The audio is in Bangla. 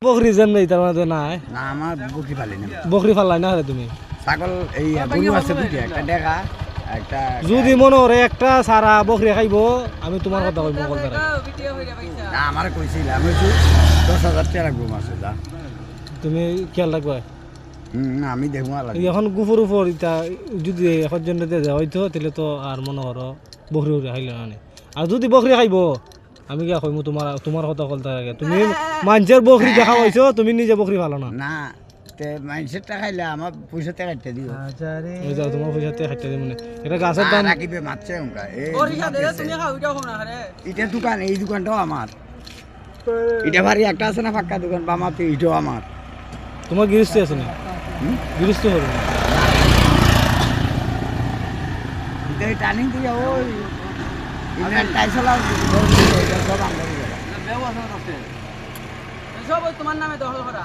বকরি যেন নেই তার মানে নাই না আমার বকরি পালি না বকরি ফালাই না হলে তুমি ছাগল এই গরু আছে দুইটা একটা ডেকা একটা যদি মনে করে একটা সারা বকরি খাইব আমি তোমার কথা কইব কল তারা না আমার কইছিল আমি তো 10,000 টাকা রাখবো মাসে যা তুমি খেয়াল রাখবা আমি দেখবো এখন গুফুর উপর ইটা যদি এখন জন্য দিয়ে হয়তো তাহলে তো আর মনে করো বকরি উড়ে খাইলে না আর যদি বকরি খাইব আমি কি কইমু তোমার কথা কল তার আগে তুমি মানুষের বকরি দেখা হইছো তুমি নিজে বকরি ভালো না না তে মানুষের টাকা খাইলে আমার পয়সা টাকা কাটতে দিও ওই যাও তোমার পয়সা থেকে খাইতে দিই মানে এটা গাছের দাম রাখিবে মারছে উনকা এটা দোকান এই দোকানটাও আমার এটা ভারী একটা আছে না ফাঁকা দোকান বামাতে এটাও আমার তোমার গৃহস্থী আছে না গৃহস্থী হবে না এটা টার্নিং দিয়ে ওই ইন্ডিয়ান টাইসলা সব আমরা সব তোমার নামে দখল করা